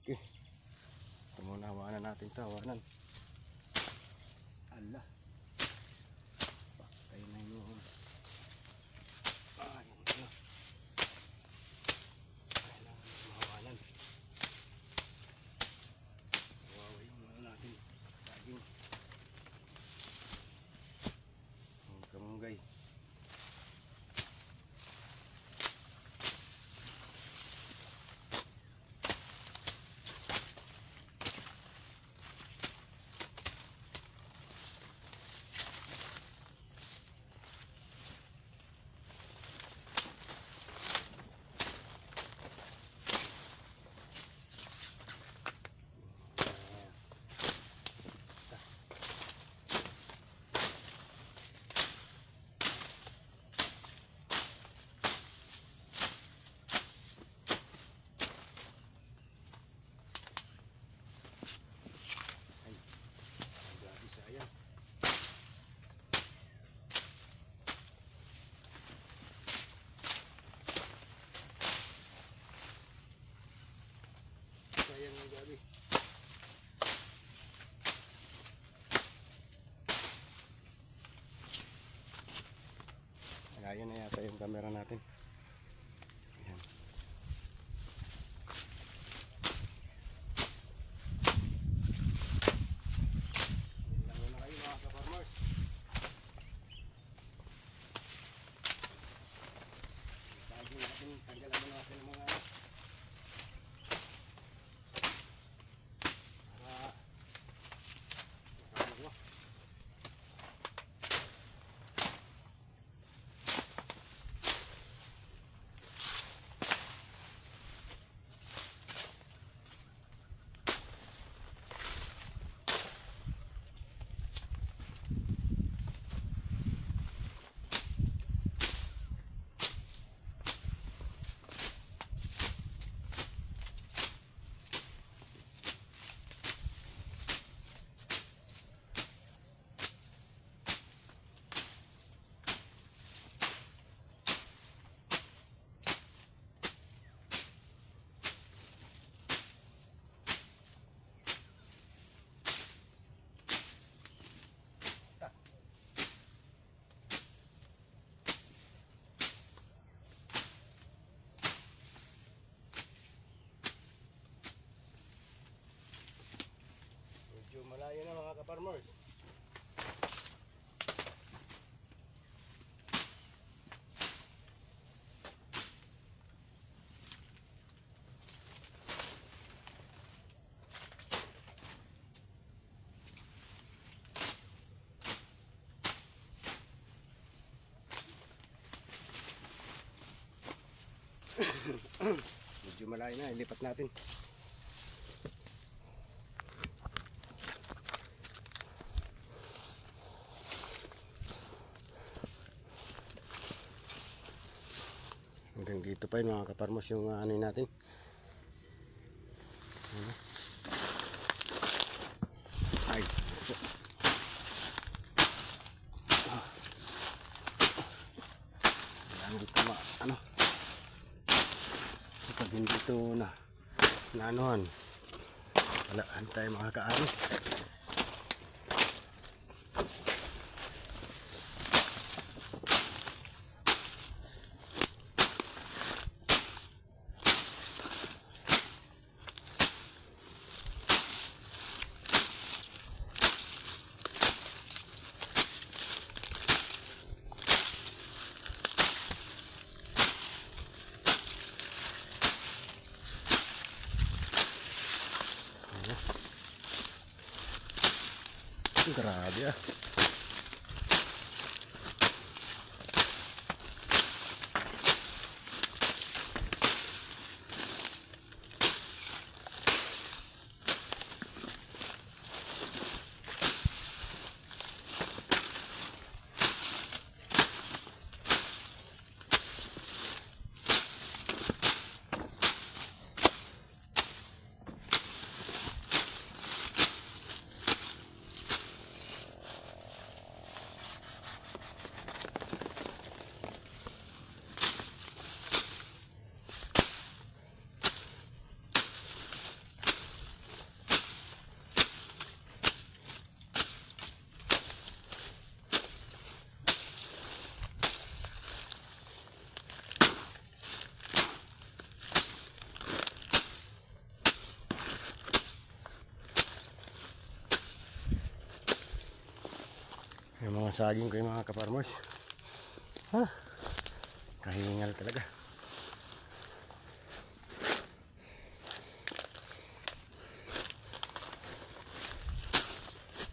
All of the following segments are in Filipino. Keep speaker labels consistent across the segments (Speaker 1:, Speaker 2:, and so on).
Speaker 1: Okay. Ito muna, hawanan natin ito. Hawanan. Allah. Patay na yun. Ayun na. Kailangan mahawanan. Kawawa yung mga natin. Saging. Ang kamunggay. Sayang ang gabi. Ayan na yata yung camera natin. Ayan. Lang muna kayo mga ka-farmers. Saging natin, tanggalan muna natin ng mga malayo na mga ka-farmers. Medyo malayo na, ilipat natin. Hanggang dito pa yun mga kaparmos yung ano natin. Ay. Kailangan ito ano. So pag hindi ito na anuhan, wala tayo makakaano. Grabe ah. Yung mga saging ko yung mga kaparmers. Ha? Kahingal talaga.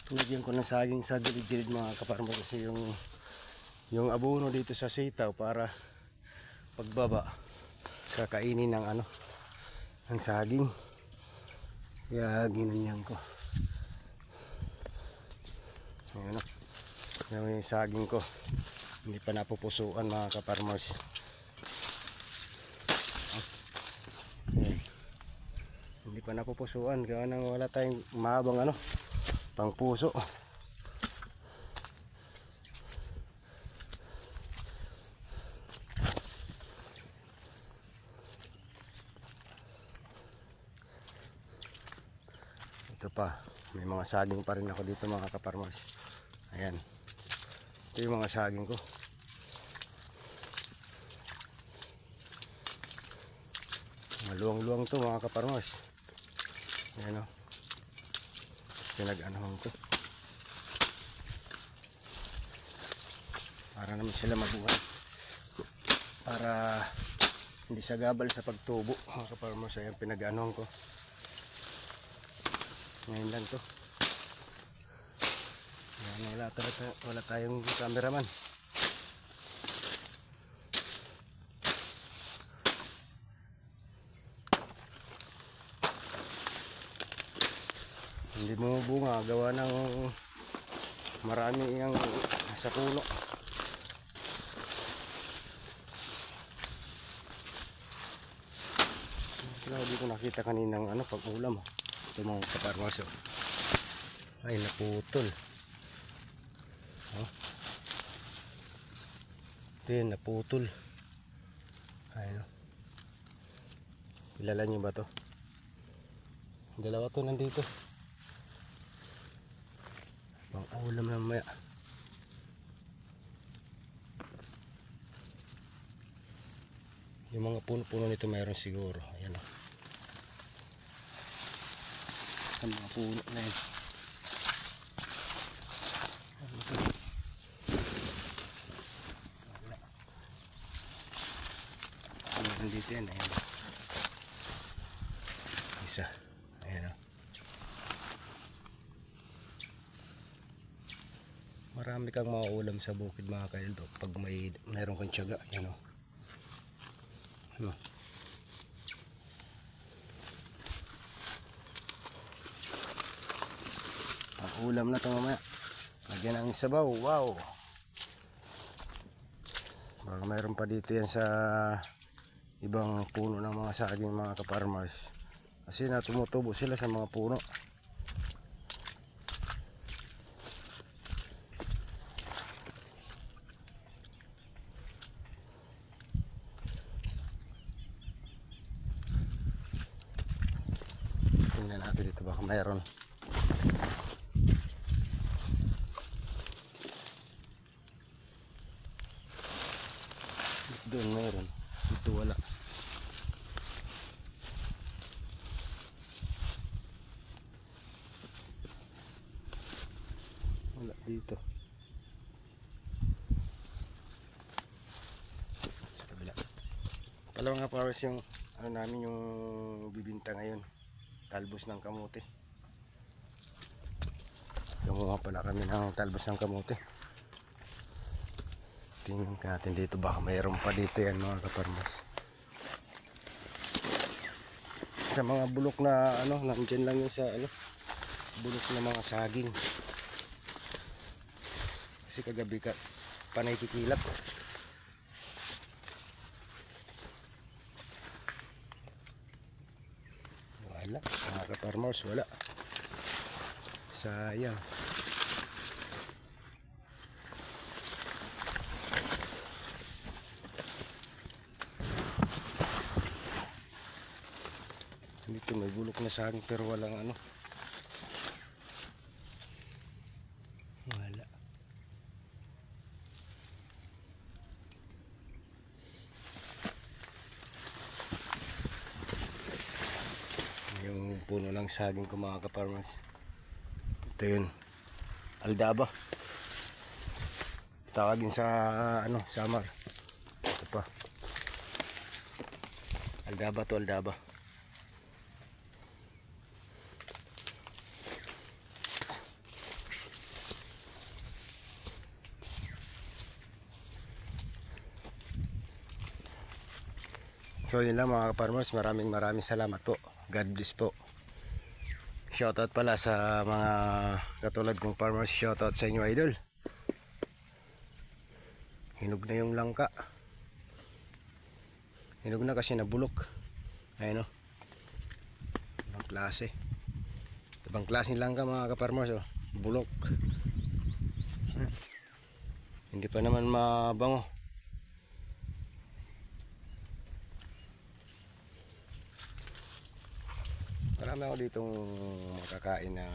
Speaker 1: Lagyan ko ng saging sa gilid-gilid mga kaparmers kasi yung abono dito sa sitaw para pagbaba kakainin ng ano ng saging. Kaya ginanyan ko. Ayan o. Yung saging ko hindi pa napupusuan mga kaparmers. Ayan. Hindi pa napupusuan kaya nang wala tayong mahabang ano pang puso. Ito pa, may mga saging pa rin ako dito mga kaparmers. Ayan. Ito yung mga saging ko. Maluwang-luwang to mga kaparmers. Ayan o. Pinag-anohan ko. Para naman sila mabuhay. Para hindi sagabal sa pagtubo mga kaparmers. Ayan pinag-anohan ko. Ngayon lang to. Ayan, wala tayong cameraman. Hindi mo bunga gawa ng marami yung nasa puno. Hindi ko nakita kaninang ano pag ulam. Ito mga kaparmers. Ay naputol. Oh. Ito yun naputol. Ayun. Kilala nyo ba to? Dalawa to nandito. Pang ulam na mamaya. Yung mga puno-puno nito mayroon siguro. Ayan o. Sa mga puno na yun. Mayroon dito yan. Ayan. Isa. Ayan o. Marami kang mauulam sa bukid mga kaildo pag mayroon kang tiyaga. Ayan o. Ano? Ang ulam na ito mamaya. Lagyan ng sabaw. Wow! Baka mayroon pa dito yan sa ibang puno ng mga saging mga kaparmers. Kasi tumutubo sila sa mga puno. Tingnan natin dito baka mayroon. Doon mayroon. Dito wala. Wala dito. Sa kabila. Palawa nga powers yung ano namin yung bibinta ngayon. Talbos ng kamote. Kumuha pala kami ng talbos ng kamote. Tingnan natin dito baka mayroon pa dito yan mga kaparmas. Sa mga bulok na ano, nandiyan lang yun sa ano, bulok na mga saging. Kasi kagabi panay kikilap. Wala, mga kaparmas wala. Sayang. Dito may bulok na saging pero walang ano. Wala. Yung puno ng saging ko mga kaparmas. Ito yun. Aldaba. tawagin sa ano, summer. Ito pa. Aldaba to, aldaba. So yun lang mga farmers, maraming salamat po. God bless po. Shoutout pala sa mga katulad kong farmers, shoutout sa inyo idol. Hinog na yung langka. Hinog na kasi nabulok. Ayun o. Ibang klase. Ibang klase ng langka mga kaparmers o. Bulok. Hindi pa naman mabango. Marami ako ditong makakain na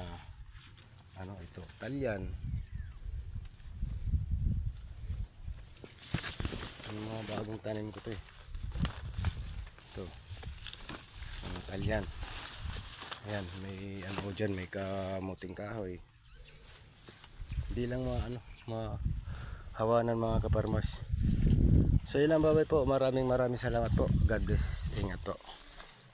Speaker 1: ano ito, talyan. Ang mga bagong tanim ko to eh. Ito. Ang talyan. Ayan, may ano dyan, may kamuting kahoy. Hindi lang mga ano, mahawanan mga kaparmers. So yun lang, bye-bye po. Maraming salamat po. God bless. Ingat po.